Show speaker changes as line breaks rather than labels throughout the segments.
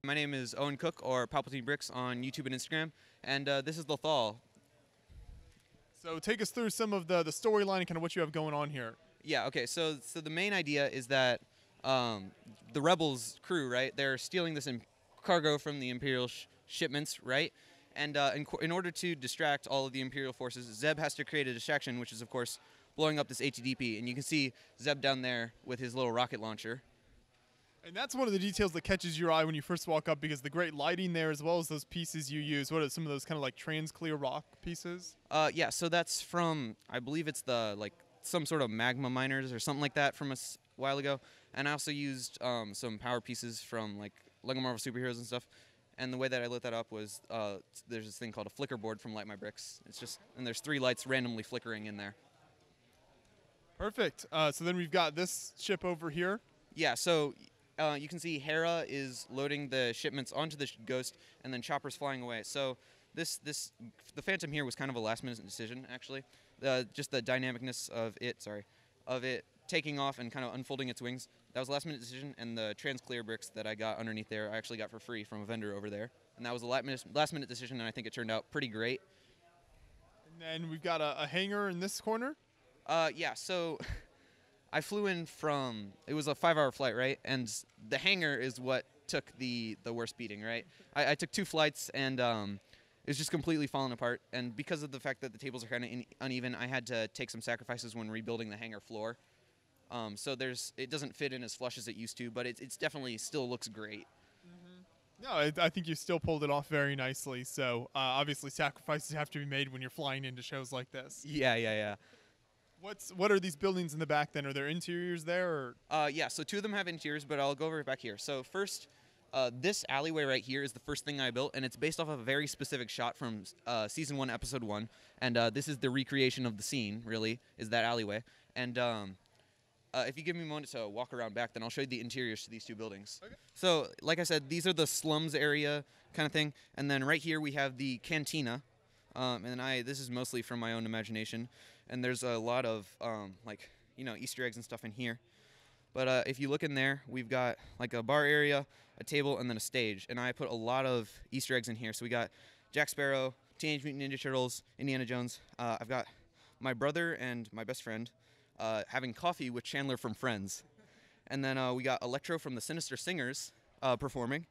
My name is Owen Cook, or Palpatine Bricks on YouTube and Instagram, and this is Lothal.
So take us through some of the storyline and kind of what you have going on here.
Yeah, okay, so the main idea is that the Rebels crew, right, they're stealing this cargo from the Imperial shipments, right? And in order to distract all of the Imperial forces, Zeb has to create a distraction, which is, of course, blowing up this ATDP. And you can see Zeb down there with his little rocket launcher.
And that's one of the details that catches your eye when you first walk up, because the great lighting there, as well as those pieces you use. What are some of those kind of like trans-clear rock pieces?
Yeah, so that's from, I believe it's some sort of magma miners or something like that from a while ago. And I also used some power pieces from like Lego Marvel Superheroes and stuff. And the way that I lit that up was there's this thing called a flicker board from Light My Bricks. And there's 3 lights randomly flickering in there.
Perfect. So then we've got this ship over here.
Yeah, so you can see Hera is loading the shipments onto the Ghost, and then Chopper's flying away. So the Phantom here was kind of a last-minute decision, actually. Just the dynamicness of it taking off and kind of unfolding its wings. That was a last-minute decision, and the trans-clear bricks that I got underneath there I actually got for free from a vendor over there. And that was a last-minute decision, and I think it turned out pretty great.
And then we've got a hangar in this corner.
Yeah, so I flew in from, it was a 5-hour flight, right? And the hangar is what took the worst beating, right? I took 2 flights, and it was just completely falling apart. And because of the fact that the tables are kind of uneven, I had to take some sacrifices when rebuilding the hangar floor. So it doesn't fit in as flush as it used to, but it's definitely still looks great.
No, I think you still pulled it off very nicely. So obviously sacrifices have to be made when you're flying into shows like this.
Yeah.
What are these buildings in the back then? Are there interiors there? Or?
Yeah, so 2 of them have interiors, but I'll go over back here. So first, this alleyway right here is the first thing I built, and it's based off of a very specific shot from Season 1, Episode 1. And this is the recreation of the scene, really, is that alleyway. And if you give me a moment to walk around back, then I'll show you the interiors to these 2 buildings. Okay. So, like I said, these are the slums area kind of thing. And then right here we have the Cantina. This is mostly from my own imagination. And there's a lot of, Easter eggs and stuff in here. But if you look in there, we've got like a bar area, a table, and then a stage. And I put a lot of Easter eggs in here. So we got Jack Sparrow, Teenage Mutant Ninja Turtles, Indiana Jones. I've got my brother and my best friend having coffee with Chandler from Friends. And then we got Electro from the Sinister Singers performing,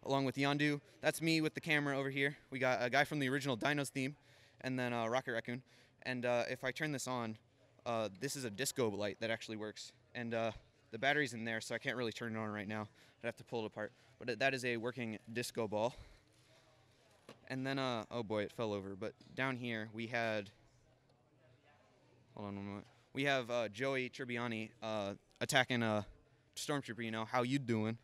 along with Yondu. That's me with the camera over here. We got a guy from the original Dinos theme, and then Rocket Raccoon. And if I turn this on, this is a disco light that actually works. And the battery's in there, so I can't really turn it on right now. I'd have to pull it apart. But that is a working disco ball. And then, oh boy, it fell over. But down here, we had... Hold on one moment. We have Joey Tribbiani attacking a stormtrooper, how you doing?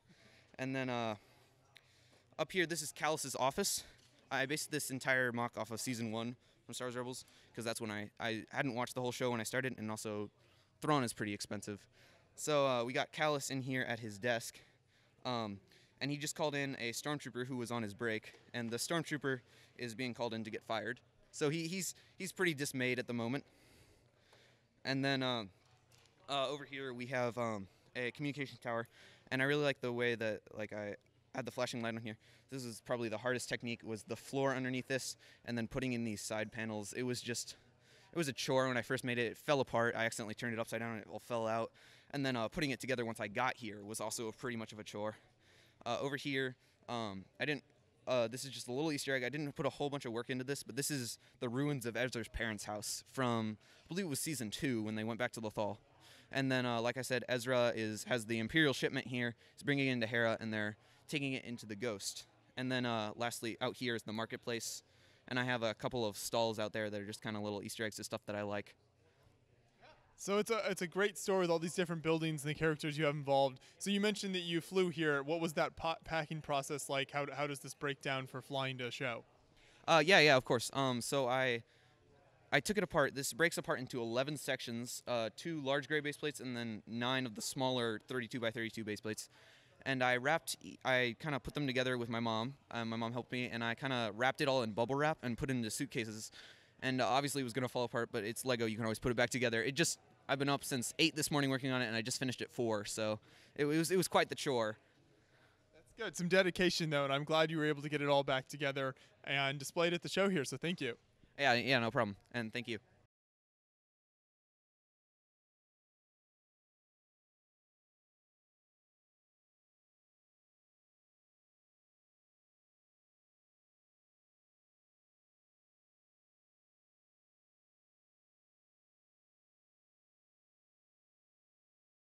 And then up here, this is Callus's office. I based this entire mock off of Season 1 from Star Wars Rebels, because that's when I hadn't watched the whole show when I started, and also Thrawn is pretty expensive. So we got Callus in here at his desk, and he just called in a stormtrooper who was on his break, and the stormtrooper is being called in to get fired. So he's pretty dismayed at the moment. And then over here we have a communication tower, and I really like the way that I had the flashing light on here. This is probably the hardest technique, was the floor underneath this, and then putting in these side panels. It was a chore when I first made it. It fell apart. I accidentally turned it upside down and it all fell out. And then putting it together once I got here was also pretty much of a chore. Over here, this is just a little Easter egg. I didn't put a whole bunch of work into this, but this is the ruins of Ezra's parents' house from, I believe it was Season 2 when they went back to Lothal. And then, like I said, Ezra has the Imperial shipment here. He's bringing it into Hera, and they're taking it into the Ghost. And then, lastly, out here is the marketplace. And I have a couple of stalls out there that are just kind of little Easter eggs of stuff that I like.
So it's a great story with all these different buildings and the characters you have involved. So you mentioned that you flew here. What was that packing process like? How does this break down for flying to a show?
Yeah, of course. So I took it apart. This breaks apart into 11 sections, 2 large gray base plates, and then 9 of the smaller 32 by 32 base plates. And I kind of put them together with my mom. My mom helped me, and I kind of wrapped it all in bubble wrap and put it into suitcases. And obviously it was going to fall apart, but it's Lego. You can always put it back together. I've been up since 8 this morning working on it, and I just finished at 4. So it was quite the chore.
Good. Some dedication, though, and I'm glad you were able to get it all back together and display it at the show here, so thank you.
Yeah, no problem. And thank you.